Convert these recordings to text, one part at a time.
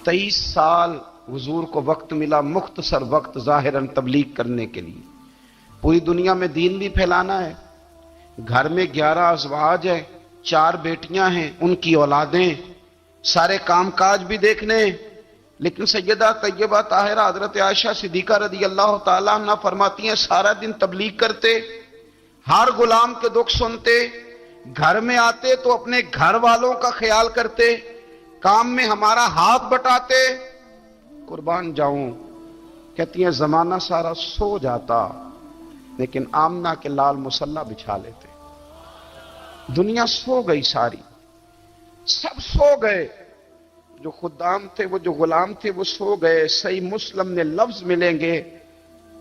23 سال حضور کو وقت ملا، مختصر وقت ظاہراً تبلیغ کرنے کے لیے، پوری دنیا میں دین بھی پھیلانا ہے۔ گھر میں 11 ازواج ہیں، 4 بیٹیاں ہیں، ان کی اولادیں، سارے کام کاج بھی دیکھنے ہیں۔ لیکن سیدہ طیبہ طاہرہ حضرت عائشہ صدیقہ رضی اللہ تعالیٰ عنہ فرماتی ہیں سارا دن تبلیغ کرتے، ہر غلام کے دکھ سنتے، گھر میں آتے تو اپنے گھر والوں کا خیال کرتے، کام میں ہمارا ہاتھ بٹاتے۔ قربان جاؤں، کہتی ہیں زمانہ سارا سو جاتا لیکن آمنہ کے لال مصلی بچھا لیتے۔ دنیا سو گئی، ساری سب سو گئے، جو خدام تھے، وہ جو غلام تھے، وہ سو گئے۔ صحیح مسلم میں لفظ ملیں گے،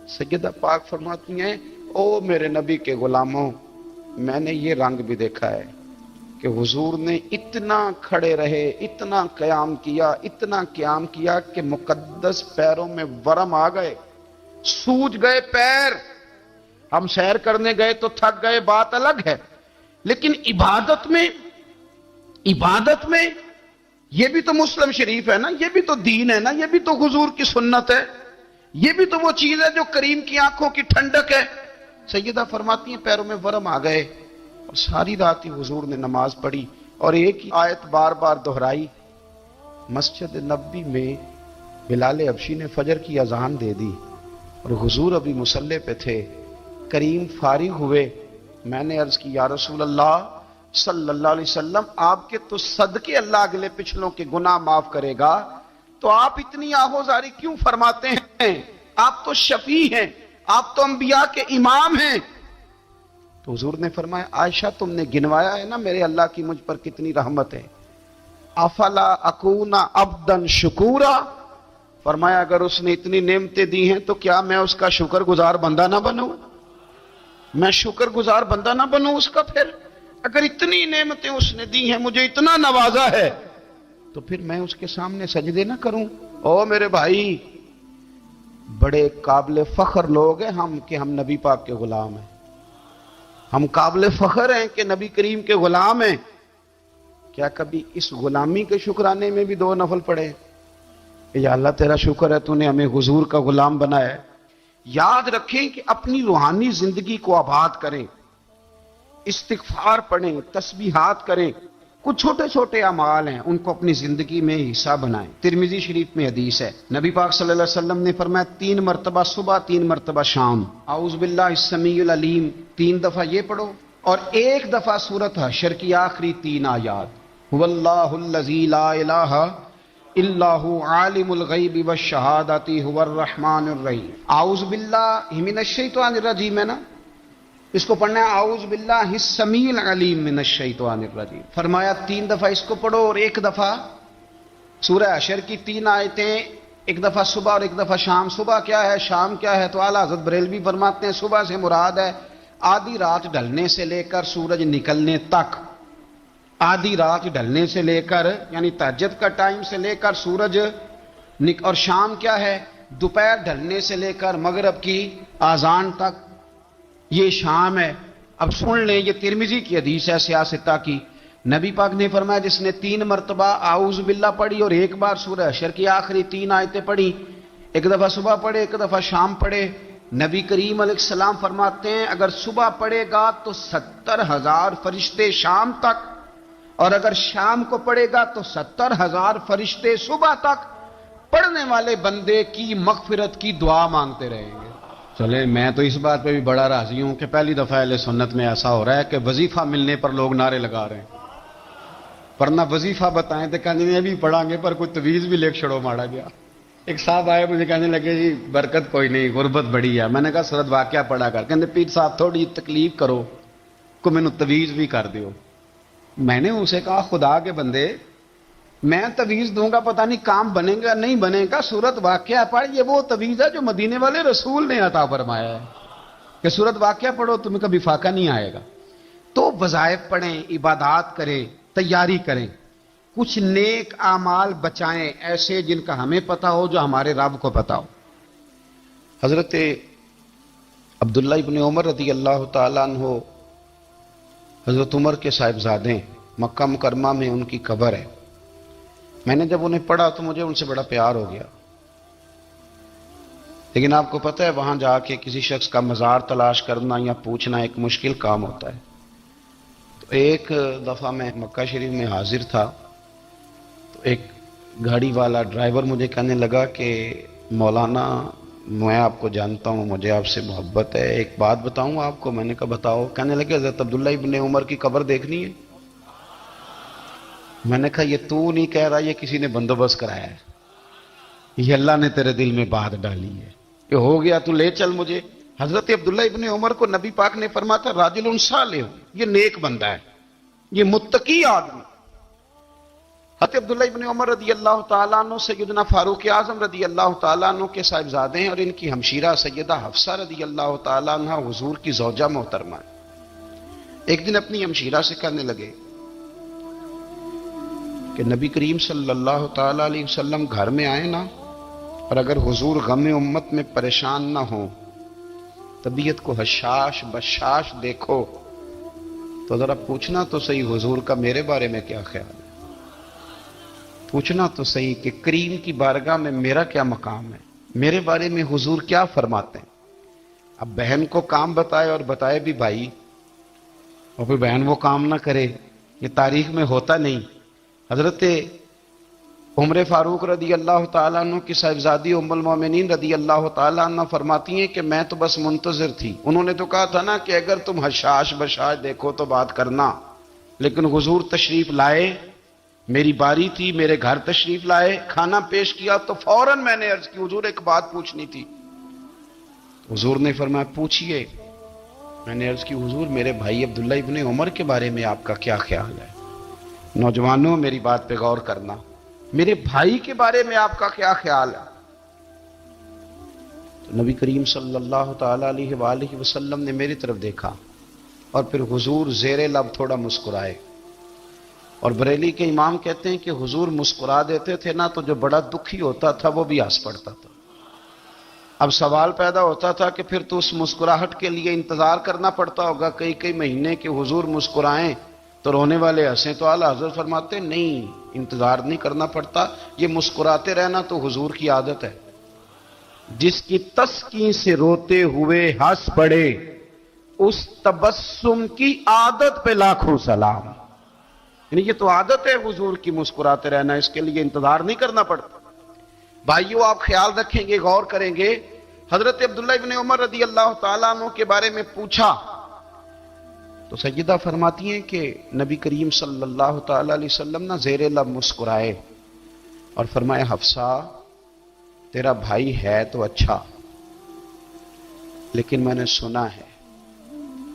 سیدہ پاک فرماتی ہیں او میرے نبی کے غلاموں، میں نے یہ رنگ بھی دیکھا ہے کہ حضور نے اتنا کھڑے رہے، اتنا قیام کیا، اتنا قیام کیا کہ مقدس پیروں میں ورم آ گئے، سوج گئے پیر۔ ہم سیر کرنے گئے تو تھک گئے، بات الگ ہے، لیکن عبادت میں یہ بھی تو مسلم شریف ہے نا، یہ بھی تو دین ہے نا، یہ بھی تو حضور کی سنت ہے، یہ بھی تو وہ چیز ہے جو کریم کی آنکھوں کی ٹھنڈک ہے۔ سیدہ فرماتی ہیں پیروں میں ورم آ گئے، اور ساری رات ہی حضور نے نماز پڑھی اور ایک ہی آیت بار بار دہرائی۔ مسجد نبوی میں بلال حبشی نے فجر کی اذان دے دی اور حضور ابھی مصلی پہ تھے، کریم فارغ ہوئے۔ میں نے عرض کی یا رسول اللہ صلی اللہ علیہ وسلم، آپ کے تو صدقے اللہ اگلے پچھلوں کے گناہ معاف کرے گا، تو آپ اتنی آہوزاری کیوں فرماتے ہیں؟ آپ تو شفیع ہیں، آپ تو انبیاء کے امام ہیں۔ تو حضور نے فرمایا عائشہ تم نے گنوایا ہے نا میرے اللہ کی مجھ پر کتنی رحمت ہے، افلا اکون عبدا شکورا، فرمایا اگر اس نے اتنی نعمتیں دی ہیں تو کیا میں اس کا شکر گزار بندہ نہ بنوں؟ میں شکر گزار بندہ نہ بنوں اس کا؟ پھر اگر اتنی نعمتیں اس نے دی ہیں، مجھے اتنا نوازا ہے، تو پھر میں اس کے سامنے سجدے نہ کروں؟ او میرے بھائی، بڑے قابل فخر لوگ ہیں ہم کہ ہم نبی پاک کے غلام ہیں، ہم قابل فخر ہیں کہ نبی کریم کے غلام ہیں۔ کیا کبھی اس غلامی کے شکرانے میں بھی 2 نفل پڑھے کہ یا اللہ تیرا شکر ہے تو نے ہمیں حضور کا غلام بنایا ہے؟ یاد رکھیں کہ اپنی روحانی زندگی کو آباد کریں، استغفار پڑھیں، تسبیحات کریں، کچھ چھوٹے چھوٹے اعمال ہیں ان کو اپنی زندگی میں حصہ بنائیں۔ ترمذی شریف میں حدیث ہے، نبی پاک صلی اللہ علیہ وسلم نے فرمایا 3 مرتبہ صبح، 3 مرتبہ شام اعوذ باللہ السمیع العلیم 3 دفعہ یہ پڑھو، اور 1 دفعہ سورۃ حشر کی آخری 3 آیات، هو اللہ الذی لا الہ الا هو عالم الغیب والشہادۃ هو الرحمن الرحیم۔ اعوذ باللہ من الشیطان الرجیم ہے نا، اس کو پڑھنا ہے اعوذ باللہ السمیع العلیم من الشیطان الرجیم۔ فرمایا 3 دفعہ اس کو پڑھو اور 1 دفعہ سورہ حشر کی 3 آیتیں، 1 دفعہ صبح اور 1 دفعہ شام۔ صبح کیا ہے، شام کیا ہے؟ تو اعلیٰ حضرت بریلوی فرماتے ہیں صبح سے مراد ہے آدھی رات ڈھلنے سے لے کر سورج نکلنے تک، آدھی رات ڈھلنے سے لے کر یعنی تہجد کا ٹائم سے لے کر سورج اور شام کیا ہے، دوپہر ڈھلنے سے لے کر مغرب کی اذان تک، یہ شام ہے۔ اب سن لیں، یہ ترمذی کی حدیث ہے سیاستہ کی، نبی پاک نے فرمایا جس نے 3 مرتبہ اعوذ باللہ پڑھی اور 1 بار سورہ حشر کی آخری 3 آیتیں پڑھی، 1 دفعہ صبح پڑھے، 1 دفعہ شام پڑھے، نبی کریم علیہ السلام فرماتے ہیں اگر صبح پڑھے گا تو 70,000 فرشتے شام تک، اور اگر شام کو پڑھے گا تو 70,000 فرشتے صبح تک پڑھنے والے بندے کی مغفرت کی دعا مانگتے رہیں گے۔ چلے میں تو اس بات پہ بھی بڑا راضی ہوں کہ پہلی دفعہ اہل سنت میں ایسا ہو رہا ہے کہ وظیفہ ملنے پر لوگ نعرے لگا رہے ہیں، ورنہ وظیفہ بتائیں تو کہنے بھی پڑھیں گے پر کوئی تویز بھی لکھ چھڑو مارا گیا۔ ایک صاحب آئے مجھے کہنے لگے جی برکت کوئی نہیں، غربت بڑی ہے۔ میں نے کہا سورۃ واقعہ پڑھا کر، کہتے پیر صاحب تھوڑی تکلیف کرو کو مینوں تویز بھی کر دیو۔ میں نے اسے کہا خدا کے بندے میں تویز دوں گا پتہ نہیں کام بنے گا نہیں بنے گا، سورۃ واقعہ پڑھ، یہ وہ تویز ہے جو مدینے والے رسول نے عطا فرمایا ہے کہ سورۃ واقعہ پڑھو تمہیں کبھی فاقہ نہیں آئے گا۔ تو وظائف پڑھیں، عبادات کریں، تیاری کریں، کچھ نیک اعمال بچائیں ایسے جن کا ہمیں پتہ ہو، جو ہمارے رب کو پتہ ہو۔ حضرت عبداللہ ابن عمر رضی اللہ تعالیٰ عنہ حضرت عمر کے صاحبزادے، مکہ مکرمہ میں ان کی قبر ہے۔ میں نے جب انہیں پڑھا تو مجھے ان سے بڑا پیار ہو گیا، لیکن آپ کو پتہ ہے وہاں جا کے کسی شخص کا مزار تلاش کرنا یا پوچھنا ایک مشکل کام ہوتا ہے۔ تو ایک دفعہ میں مکہ شریف میں حاضر تھا، تو ایک گاڑی والا ڈرائیور مجھے کہنے لگا کہ مولانا میں آپ کو جانتا ہوں، مجھے آپ سے محبت ہے، ایک بات بتاؤں آپ کو؟ میں نے کہا بتاؤ۔ کہنے لگے حضرت عبداللہ ابن عمر کی قبر دیکھنی ہے۔ میں نے کہا یہ تو نہیں کہہ رہا، یہ کسی نے بندوبست کرایا ہے، یہ اللہ نے تیرے دل میں بات ڈالی ہے کہ ہو گیا تو لے چل مجھے۔ حضرت عبداللہ ابن عمر کو نبی پاک نے فرمایا تھا راجل صالح، یہ نیک بندہ ہے، یہ متقی آدمی۔ حضرت عبداللہ ابن عمر رضی اللہ تعالیٰ عنہ سیدنا فاروق اعظم رضی اللہ تعالیٰ عنہ کے صاحبزادے ہیں، اور ان کی ہمشیرہ سیدہ حفصہ رضی اللہ تعالیٰ عنہ حضور کی زوجہ محترمہ ہے۔ ایک دن اپنی ہمشیرہ سے کہنے لگے کہ نبی کریم صلی اللہ تعالیٰ علیہ وسلم گھر میں آئے نا، اور اگر حضور غم امت میں پریشان نہ ہوں، طبیعت کو حشاش بشاش دیکھو، تو ذرا پوچھنا تو صحیح حضور کا میرے بارے میں کیا خیال ہے، پوچھنا تو صحیح کہ کریم کی بارگاہ میں میرا کیا مقام ہے، میرے بارے میں حضور کیا فرماتے ہیں۔ اب بہن کو کام بتائے، اور بتائے بھی بھائی، اور پھر بہن وہ کام نہ کرے، یہ تاریخ میں ہوتا نہیں۔ حضرت عمر فاروق رضی اللہ تعالیٰ عنہ کی صاحبزادی ام المومنین رضی اللہ تعالیٰ عنہ فرماتی ہیں کہ میں تو بس منتظر تھی۔ انہوں نے تو کہا تھا نا کہ اگر تم حشاش بشاش دیکھو تو بات کرنا، لیکن حضور تشریف لائے، میری باری تھی، میرے گھر تشریف لائے، کھانا پیش کیا تو فوراً میں نے عرض کی حضور ایک بات پوچھنی تھی۔ حضور نے فرمایا پوچھئے۔ میں نے عرض کی حضور میرے بھائی عبداللہ ابن عمر کے بارے میں آپ کا کیا خیال ہے؟ نوجوانوں میری بات پہ غور کرنا، میرے بھائی کے بارے میں آپ کا کیا خیال ہے؟ تو نبی کریم صلی اللہ تعالیٰ علیہ وآلہ وسلم نے میری طرف دیکھا، اور پھر حضور زیر لب تھوڑا مسکرائے، اور بریلی کے امام کہتے ہیں کہ حضور مسکرا دیتے تھے نا تو جو بڑا دکھی ہوتا تھا وہ بھی ہنس پڑتا تھا۔ اب سوال پیدا ہوتا تھا کہ پھر تو اس مسکراہٹ کے لیے انتظار کرنا پڑتا ہوگا کئی مہینے کہ حضور مسکرائیں تو رونے والے ہنسیں، تو اعلیٰ حضرت فرماتے نہیں، انتظار نہیں کرنا پڑتا، یہ مسکراتے رہنا تو حضور کی عادت ہے۔ جس کی تسکین سے روتے ہوئے ہنس پڑے، اس تبسم کی عادت پہ لاکھوں سلام۔ یعنی یہ تو عادت ہے حضور کی مسکراتے رہنا، اس کے لیے انتظار نہیں کرنا پڑتا۔ بھائیو آپ خیال رکھیں گے، غور کریں گے، حضرت عبداللہ ابن عمر رضی اللہ تعالیٰ عنہ کے بارے میں پوچھا تو سیدہ فرماتی ہیں کہ نبی کریم صلی اللہ تعالیٰ علیہ وسلم نہ زیر لب مسکرائے اور فرمایا حفصہ تیرا بھائی ہے تو اچھا، لیکن میں نے سنا ہے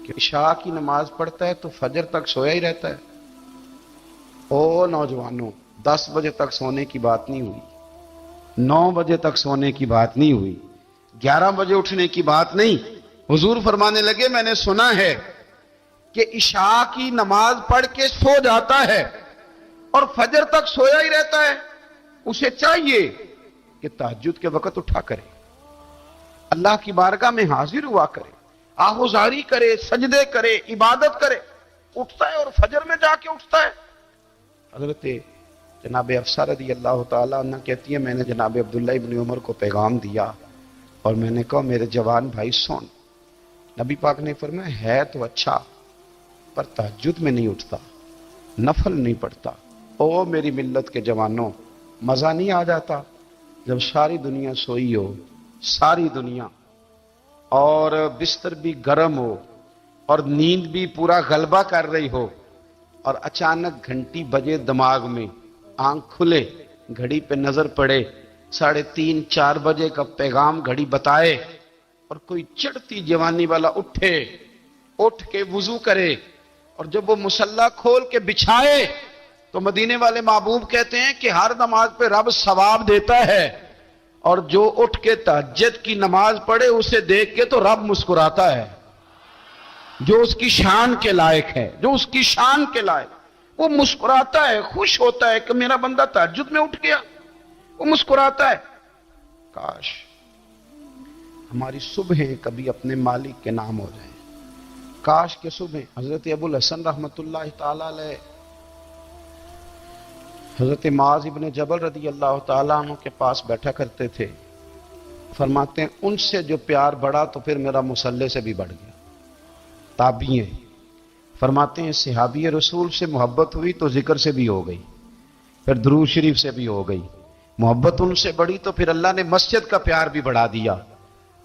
کہ عشاء کی نماز پڑھتا ہے تو فجر تک سویا ہی رہتا ہے۔ او نوجوانوں، 10 بجے تک سونے کی بات نہیں ہوئی، 9 بجے تک سونے کی بات نہیں ہوئی، 11 بجے اٹھنے کی بات نہیں۔ حضور فرمانے لگے میں نے سنا ہے کہ عشاء کی نماز پڑھ کے سو جاتا ہے اور فجر تک سویا ہی رہتا ہے، اسے چاہیے کہ تہجد کے وقت اٹھا کرے، اللہ کی بارگاہ میں حاضر ہوا کرے، آہوزاری کرے، سجدے کرے، عبادت کرے۔ اٹھتا ہے اور فجر میں جا کے اٹھتا ہے۔ حضرت جناب حفصہ رضی اللہ تعالیٰ عنہ کہتی ہے میں نے جناب عبداللہ ابن عمر کو پیغام دیا اور میں نے کہا میرے جوان بھائی سن۔ نبی پاک نے فرمایا ہے تو اچھا، پر تہجد میں نہیں اٹھتا، نفل نہیں پڑھتا۔ او میری ملت کے جوانوں، مزہ نہیں آ جاتا جب ساری دنیا سوئی ہو، ساری دنیا، اور بستر بھی گرم ہو اور نیند بھی پورا غلبہ کر رہی ہو، اور اچانک گھنٹی بجے دماغ میں، آنکھ کھلے، گھڑی پہ نظر پڑے، 3:30 4 بجے کا پیغام گھڑی بتائے، اور کوئی چڑھتی جوانی والا اٹھ کے وضو کرے، اور جب وہ مصلی کھول کے بچھائے تو مدینے والے محبوب کہتے ہیں کہ ہر نماز پہ رب ثواب دیتا ہے، اور جو اٹھ کے تہجد کی نماز پڑھے اسے دیکھ کے تو رب مسکراتا ہے، جو اس کی شان کے لائق ہے، جو اس کی شان کے لائق، وہ مسکراتا ہے، خوش ہوتا ہے کہ میرا بندہ تہجد میں اٹھ گیا، وہ مسکراتا ہے۔ کاش ہماری صبحیں کبھی اپنے مالک کے نام ہو جائیں، کاش کے صبح۔ حضرت ابو الحسن رحمت اللہ تعالی علیہ حضرت معاذ ابن جبل رضی اللہ تعالیٰ عنہ کے پاس بیٹھا کرتے تھے. فرماتے ہیں ان سے جو پیار بڑھا تو پھر میرا مصلی سے بھی بڑھ گیا. تابعی ہیں. فرماتے ہیں صحابی رسول سے محبت ہوئی تو ذکر سے بھی ہو گئی, پھر درود شریف سے بھی ہو گئی. محبت ان سے بڑھی تو پھر اللہ نے مسجد کا پیار بھی بڑھا دیا.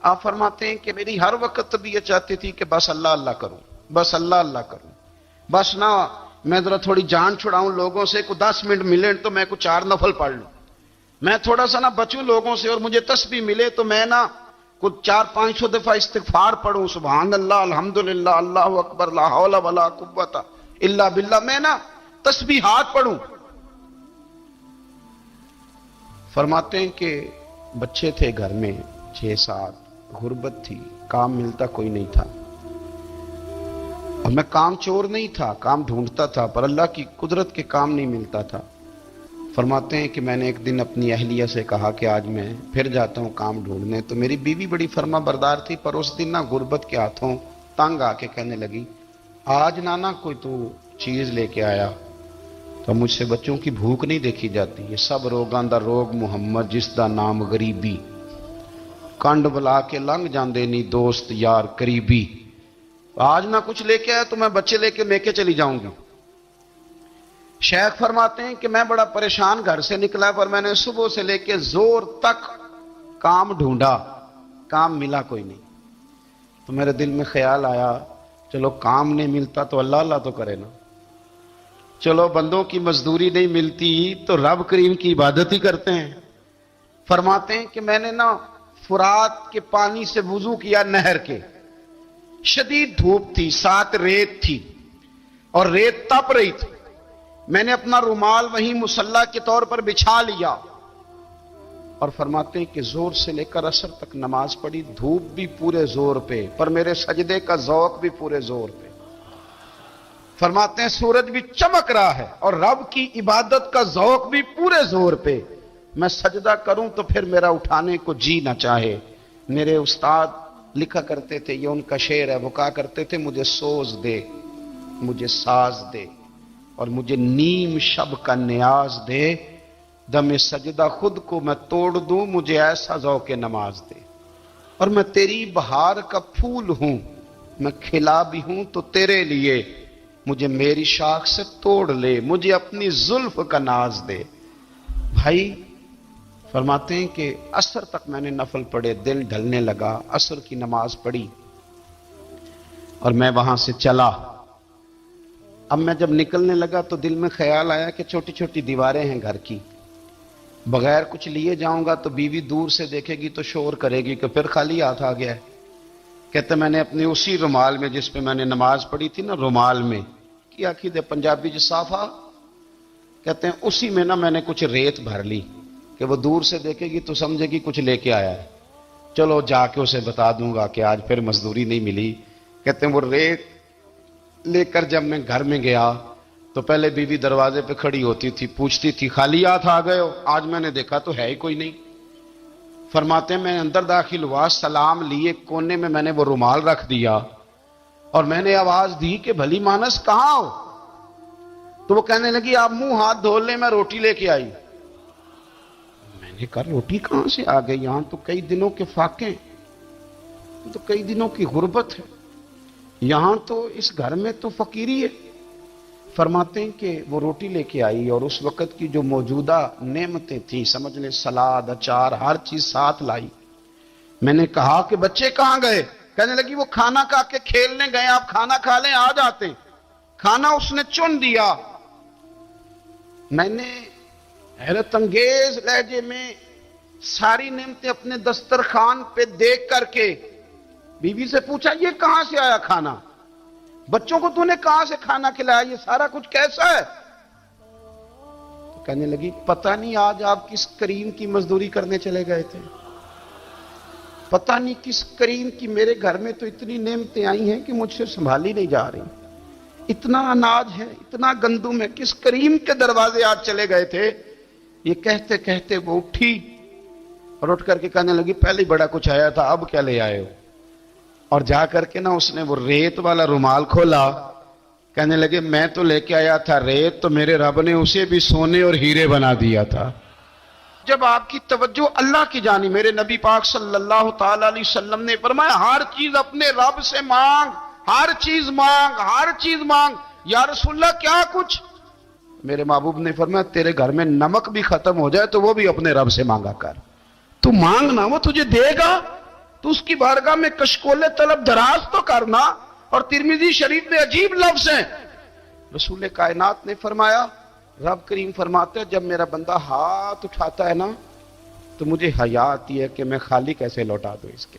آپ فرماتے ہیں کہ میری ہر وقت طبیعت چاہتی تھی کہ بس اللہ اللہ کروں, بس اللہ اللہ کروں, بس نہ میں ذرا تھوڑی جان چھڑاؤں لوگوں سے, کو 10 منٹ ملے تو میں کو 4 نفل پڑھ لوں, میں تھوڑا سا نہ بچوں لوگوں سے, اور مجھے تسبیح ملے تو میں نہ کچھ 400-500 دفعہ استغفار پڑھوں, سبحان اللہ, الحمدللہ, اللہ اکبر, لا حول ولا قوت الا باللہ, میں نہ تسبیحات پڑھوں. فرماتے ہیں کہ بچے تھے گھر میں 6-7, غربت تھی, کام ملتا کوئی نہیں تھا, اور میں کام چور نہیں تھا, کام ڈھونڈتا تھا, پر اللہ کی قدرت کے کام نہیں ملتا تھا. فرماتے ہیں کہ میں نے ایک دن اپنی اہلیہ سے کہا کہ آج میں پھر جاتا ہوں کام ڈھونڈنے. تو میری بیوی بڑی فرما بردار تھی, پر اس دن نہ غربت کے ہاتھوں تنگ آ کے کہنے لگی آج نانا کوئی تو چیز لے کے آیا. تو مجھ سے بچوں کی بھوک نہیں دیکھی جاتی, یہ سب روگاں دا روگ محمد جس دا نام غریبی, کنڈ بلا کے لنگ جاندے نہیں دوست یار قریبی. آج نہ کچھ لے کے آیا تو میں بچے لے کے میکے چلی جاؤں گی. شیخ فرماتے ہیں کہ میں بڑا پریشان گھر سے نکلا, پر میں نے صبح سے لے کے زور تک کام ڈھونڈا, کام ملا کوئی نہیں. تو میرے دل میں خیال آیا چلو کام نہیں ملتا تو اللہ اللہ تو کرے نا, چلو بندوں کی مزدوری نہیں ملتی تو رب کریم کی عبادت ہی کرتے ہیں. فرماتے ہیں کہ میں نے نا فرات کے پانی سے وضو کیا, نہر کے, شدید دھوپ تھی, ساتھ ریت تھی اور ریت تپ رہی تھی. میں نے اپنا رومال وہیں مصلی کے طور پر بچھا لیا, اور فرماتے ہیں کہ زور سے لے کر عصر تک نماز پڑھی, دھوپ بھی پورے زور پہ, پر میرے سجدے کا ذوق بھی پورے زور پہ. فرماتے ہیں سورج بھی چمک رہا ہے اور رب کی عبادت کا ذوق بھی پورے زور پہ. میں سجدہ کروں تو پھر میرا اٹھانے کو جی نہ چاہے. میرے استاد لکھا کرتے تھے, یہ ان کا شعر ہے, وہ کہا کرتے تھے مجھے سوز دے, مجھے ساز دے, اور مجھے نیم شب کا نیاز دے, دم سجدہ خود کو میں توڑ دوں, مجھے ایسا ذوق نماز دے. اور میں تیری بہار کا پھول ہوں, میں کھلا بھی ہوں تو تیرے لیے, مجھے میری شاخ سے توڑ لے, مجھے اپنی زلف کا ناز دے. بھائی فرماتے ہیں کہ عصر تک میں نے نفل پڑھے, دل ڈھلنے لگا, عصر کی نماز پڑھی اور میں وہاں سے چلا. اب میں جب نکلنے لگا تو دل میں خیال آیا کہ چھوٹی چھوٹی دیواریں ہیں گھر کی, بغیر کچھ لیے جاؤں گا تو بیوی دور سے دیکھے گی تو شور کرے گی کہ پھر خالی ہاتھ آ گیا ہے. کہتے میں نے اپنی اسی رومال میں جس پہ میں نے نماز پڑھی تھی نا, رومال میں کیا کی دے پنجابی جو صافہ کہتے ہیں, اسی میں نا میں نے کچھ ریت بھر لی کہ وہ دور سے دیکھے گی تو سمجھے گی کچھ لے کے آیا ہے, چلو جا کے اسے بتا دوں گا کہ آج پھر مزدوری نہیں ملی. کہتے ہیں وہ ریت لے کر جب میں گھر میں گیا تو پہلے بیوی دروازے پہ کھڑی ہوتی تھی, پوچھتی تھی خالی ہاتھ آ گئے ہو, آج میں نے دیکھا تو ہے ہی کوئی نہیں. فرماتے ہیں میں اندر داخل ہوا, سلام لیے, کونے میں میں نے وہ رومال رکھ دیا اور میں نے آواز دی کہ بھلی مانس کہاں ہو. تو وہ کہنے لگی آپ منہ ہاتھ دھو لیں, میں روٹی لے کے آئی. میں نے کہا روٹی کہاں سے آ گئی, یہاں تو کئی دنوں کے فاقے, تو کئی دنوں کی غربت ہے, یہاں تو اس گھر میں تو فقیری ہے. فرماتے ہیں کہ وہ روٹی لے کے آئی اور اس وقت کی جو موجودہ نعمتیں تھیں, سمجھ لیں سلاد, اچار, ہر چیز ساتھ لائی. میں نے کہا کہ بچے کہاں گئے, کہنے لگی وہ کھانا کھا کے کھیلنے گئے, آپ کھانا کھا لیں آ جاتے ہیں. کھانا اس نے چن دیا. میں نے حیرت انگیز لہجے میں ساری نعمتیں اپنے دسترخوان پہ دیکھ کر کے بیوی سے پوچھا یہ کہاں سے آیا کھانا, بچوں کو تو نے کہاں سے کھانا کھلایا, یہ سارا کچھ کیسا ہے. تو کہنے لگی پتہ نہیں آج آپ کس کریم کی مزدوری کرنے چلے گئے تھے, پتہ نہیں کس کریم کی, میرے گھر میں تو اتنی نعمتیں آئی ہیں کہ مجھ سے سنبھالی نہیں جا رہی, اتنا اناج ہے, اتنا گندم ہے, کس کریم کے دروازے آج چلے گئے تھے. یہ کہتے کہتے وہ اٹھی اور اٹھ کر کے کہنے لگی پہلے بڑا کچھ آیا تھا, اب کیا لے آئے ہو. اور جا کر کے نا اس نے وہ ریت والا رومال کھولا کہنے لگے میں تو لے کے آیا تھا ریت، تو میرے رب نے اسے بھی سونے اور ہیرے بنا دیا تھا۔ جب آپ کی توجہ اللہ کی جانب، میرے نبی پاک صلی اللہ تعالی علیہ وسلم نے فرمایا ہر چیز اپنے رب سے مانگ، ہر چیز مانگ، ہر چیز مانگ۔ یا رسول اللہ کیا کچھ؟ میرے محبوب نے فرمایا تیرے گھر میں نمک بھی ختم ہو جائے تو وہ بھی اپنے رب سے مانگا کر، تو مانگنا وہ تجھے دے گا، تو اس کی بارگاہ میں کشکول طلب دراز تو کرنا۔ اور ترمذی شریف میں عجیب لفظ ہیں، رسول کائنات نے فرمایا، رب کریم فرماتے ہیں جب میرا بندہ ہاتھ اٹھاتا ہے نا تو مجھے حیا آتی ہے کہ میں خالی کیسے لوٹا دوں اس کے۔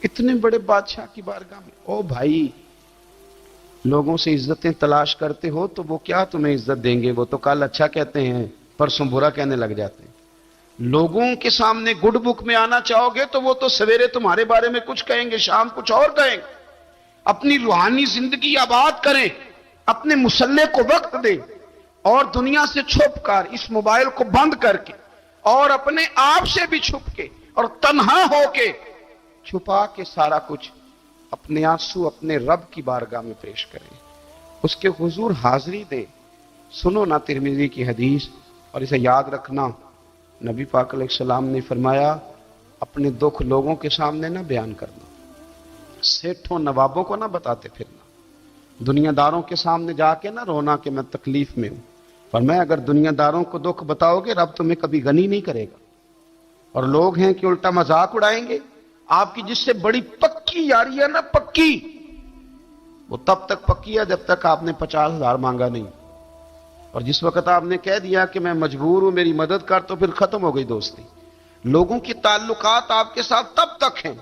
اتنے بڑے بادشاہ کی بارگاہ میں، او بھائی لوگوں سے عزتیں تلاش کرتے ہو تو وہ کیا تمہیں عزت دیں گے؟ وہ تو کل اچھا کہتے ہیں پرسوں برا کہنے لگ جاتے ہیں۔ لوگوں کے سامنے گڈ بک میں آنا چاہو گے تو وہ تو سویرے تمہارے بارے میں کچھ کہیں گے، شام کچھ اور کہیں گے۔ اپنی روحانی زندگی آباد کریں، اپنے مسلح کو وقت دیں، اور دنیا سے چھپ کر اس موبائل کو بند کر کے اور اپنے آپ سے بھی چھپ کے اور تنہا ہو کے چھپا کے سارا کچھ اپنے آنسو اپنے رب کی بارگاہ میں پیش کریں، اس کے حضور حاضری دیں۔ سنو نا ترمذی کی حدیث، اور اسے یاد رکھنا، نبی پاک علیہ السلام نے فرمایا اپنے دکھ لوگوں کے سامنے نہ بیان کرنا، سیٹھوں نوابوں کو نہ بتاتے پھرنا، دنیا داروں کے سامنے جا کے نہ رونا کہ میں تکلیف میں ہوں۔ فرمایا اگر دنیا داروں کو دکھ بتاؤ گے رب تمہیں کبھی غنی نہیں کرے گا، اور لوگ ہیں کہ الٹا مذاق اڑائیں گے۔ آپ کی جس سے بڑی پکی یاری ہے نا، پکی، وہ تب تک پکی ہے جب تک آپ نے 50,000 مانگا نہیں، اور جس وقت آپ نے کہہ دیا کہ میں مجبور ہوں میری مدد کر تو پھر ختم ہو گئی دوستی۔ لوگوں کی تعلقات آپ کے ساتھ تب تک ہیں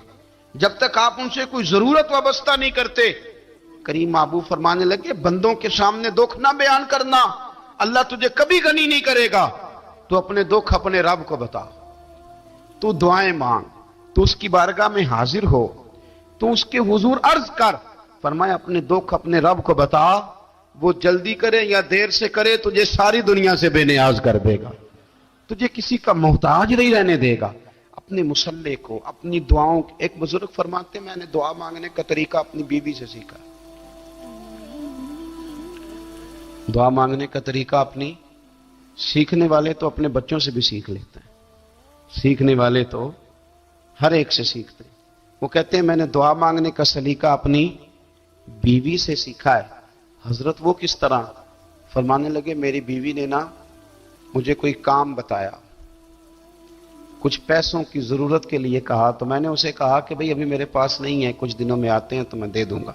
جب تک آپ ان سے کوئی ضرورت وابستہ نہیں کرتے۔ کریم محبوب فرمانے لگے بندوں کے سامنے دکھ نہ بیان کرنا، اللہ تجھے کبھی غنی نہیں کرے گا۔ تو اپنے دکھ اپنے رب کو بتا، تو دعائیں مانگ، تو اس کی بارگاہ میں حاضر ہو، تو اس کے حضور عرض کر۔ فرمایا اپنے دکھ اپنے رب کو بتا، وہ جلدی کرے یا دیر سے کرے تجھے ساری دنیا سے بے نیاز کر دے گا، تجھے کسی کا محتاج نہیں رہنے دے گا۔ اپنے مسلح کو، اپنی دعاؤں، ایک بزرگ فرماتے میں نے دعا مانگنے کا طریقہ اپنی بیوی سے سیکھا، دعا مانگنے کا طریقہ اپنی، سیکھنے والے تو اپنے بچوں سے بھی سیکھ لیتے ہیں، سیکھنے والے تو ہر ایک سے سیکھتے ہیں۔ وہ کہتے ہیں میں نے دعا مانگنے کا سلیقہ اپنی بیوی سے سیکھا ہے۔ حضرت وہ کس طرح؟ فرمانے لگے میری بیوی نے نا مجھے کوئی کام بتایا، کچھ پیسوں کی ضرورت کے لیے کہا، تو میں نے اسے کہا کہ بھئی ابھی میرے پاس نہیں ہے، کچھ دنوں میں آتے ہیں تو میں دے دوں گا۔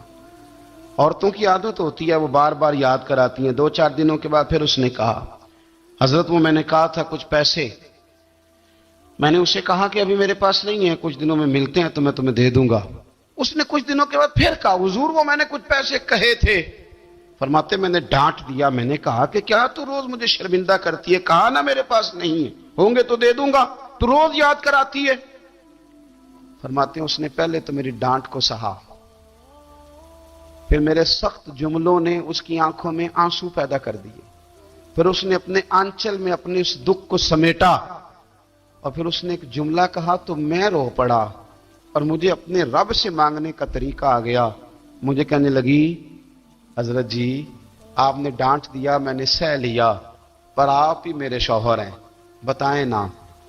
عورتوں کی عادت ہوتی ہے وہ بار بار یاد کراتی ہیں، 2-4 دنوں کے بعد پھر اس نے کہا حضرت وہ میں نے کہا تھا کچھ پیسے، میں نے اسے کہا کہ ابھی میرے پاس نہیں ہے، کچھ دنوں میں ملتے ہیں تو میں تمہیں دے دوں گا۔ اس نے کچھ دنوں کے بعد پھر کہا حضور وہ میں نے کچھ پیسے کہے تھے۔ فرماتے میں نے ڈانٹ دیا، میں نے کہا کہ کیا تو روز مجھے شرمندہ کرتی ہے، کہا نا میرے پاس نہیں ہے، ہوں گے تو دے دوں گا، تو روز یاد کراتی ہے۔ فرماتے ہیں اس نے پہلے تو میری ڈانٹ کو سہا، پھر میرے سخت جملوں نے اس کی آنکھوں میں آنسو پیدا کر دیے، پھر اس نے اپنے آنچل میں اپنے اس دکھ کو سمیٹا، اور پھر اس نے ایک جملہ کہا تو میں رو پڑا، اور مجھے اپنے رب سے مانگنے کا طریقہ آ گیا۔ مجھے کہنے لگی حضرت جی آپ نے ڈانٹ دیا میں نے سہ لیا، پر آپ ہی میرے شوہر ہیں، بتائیں نا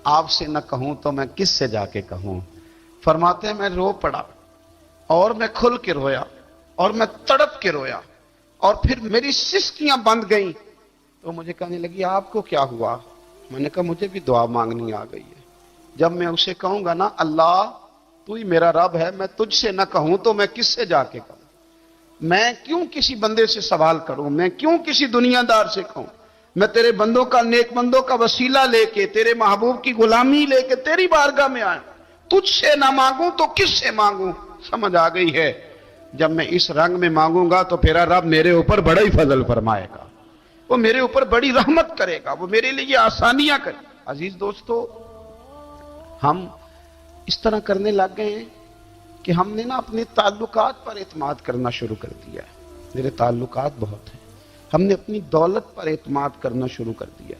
آپ سے نہ کہوں تو میں کس سے جا کے کہوں۔ فرماتے ہیں میں رو پڑا، اور میں کھل کے رویا، اور میں تڑپ کے رویا، اور پھر میری سسکیاں بند گئیں۔ تو مجھے کہنے لگی آپ کو کیا ہوا؟ میں نے کہا مجھے بھی دعا مانگنی آ گئی ہے، جب میں اسے کہوں گا نا اللہ تو ہی میرا رب ہے، میں تجھ سے نہ کہوں تو میں کس سے جا کے کہوں؟ میں کیوں کسی بندے سے سوال کروں؟ میں کیوں کسی دنیا دار سے کہوں؟ میں تیرے بندوں کا، نیک بندوں کا وسیلہ لے کے، تیرے محبوب کی غلامی لے کے تیری بارگاہ میں آیا، تجھ سے نہ مانگوں تو کس سے مانگوں؟ سمجھ آ گئی ہے؟ جب میں اس رنگ میں مانگوں گا تو پھر رب میرے اوپر بڑا ہی فضل فرمائے گا، وہ میرے اوپر بڑی رحمت کرے گا، وہ میرے لیے آسانیاں کرے۔ عزیز دوستو ہم اس طرح کرنے لگ گئے ہیں کہ ہم نے نا اپنے تعلقات پر اعتماد کرنا شروع کر دیا ہے۔ میرے تعلقات بہت ہیں، ہم نے اپنی دولت پر اعتماد کرنا شروع کر دیا،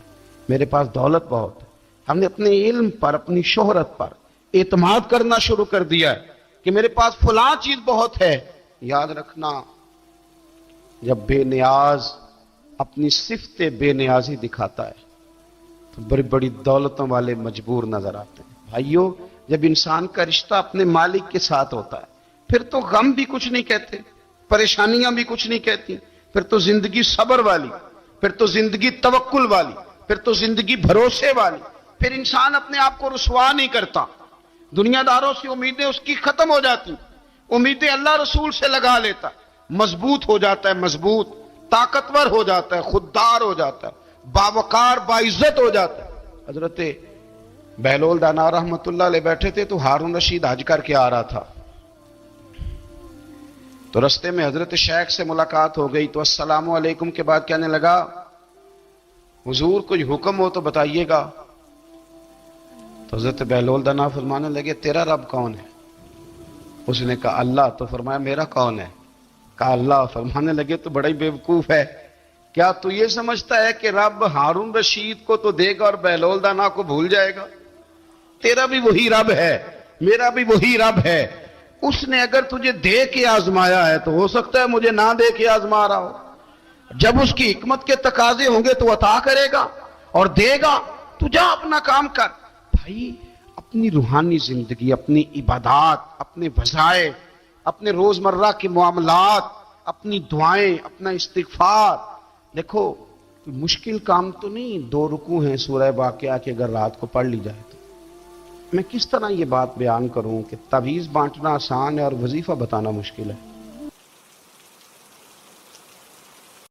میرے پاس دولت بہت ہے، ہم نے اپنے علم پر، اپنی شہرت پر اعتماد کرنا شروع کر دیا ہے کہ میرے پاس فلاں چیز بہت ہے۔ یاد رکھنا جب بے نیاز اپنی صفت بے نیازی دکھاتا ہے تو بڑی بڑی دولتوں والے مجبور نظر آتے ہیں۔ بھائیو، جب انسان کا رشتہ اپنے مالک کے ساتھ ہوتا ہے پھر تو غم بھی کچھ نہیں کہتے، پریشانیاں بھی کچھ نہیں کہتی، پھر تو زندگی صبر والی، پھر تو زندگی توکل والی، پھر تو زندگی بھروسے والی، پھر انسان اپنے آپ کو رسوا نہیں کرتا، دنیا داروں سے امیدیں اس کی ختم ہو جاتی، امیدیں اللہ رسول سے لگا لیتا، مضبوط ہو جاتا ہے، مضبوط، طاقتور ہو جاتا ہے، خوددار ہو جاتا ہے، باوقار باعزت ہو جاتا ہے۔ حضرت بہلول دانا رحمت اللہ علیہ بیٹھے تھے تو ہارون رشید حج کر کے آ رہا تھا، تو رستے میں حضرت شیخ سے ملاقات ہو گئی تو السلام علیکم کے بعد کہنے لگا حضور کوئی حکم ہو تو بتائیے گا۔ تو حضرت بہلول دانا فرمانے لگے تیرا رب کون ہے؟ اس نے کہا اللہ۔ تو فرمایا میرا کون ہے؟ کہا اللہ۔ فرمانے لگے تو بڑا ہی بیوقوف ہے، کیا تو یہ سمجھتا ہے کہ رب ہارون رشید کو تو دے گا اور بہلول دانا کو بھول جائے گا؟ تیرا بھی وہی رب ہے، میرا بھی وہی رب ہے، اس نے اگر تجھے دے کے آزمایا ہے تو ہو سکتا ہے مجھے نہ دے کے آزما رہا ہو، جب اس کی حکمت کے تقاضے ہوں گے تو عطا کرے گا اور دے گا، تو جا اپنا کام کر۔ بھائی اپنی روحانی زندگی، اپنی عبادات، اپنے وظائف، اپنے روزمرہ کے معاملات، اپنی دعائیں، اپنا استغفار، دیکھو مشکل کام تو نہیں، 2 رکوع ہیں سورہ واقعہ کے اگر رات کو پڑھ لی جائے تو میں کس طرح یہ بات بیان کروں کہ تعویذ بانٹنا آسان ہے اور وظیفہ بتانا مشکل ہے؟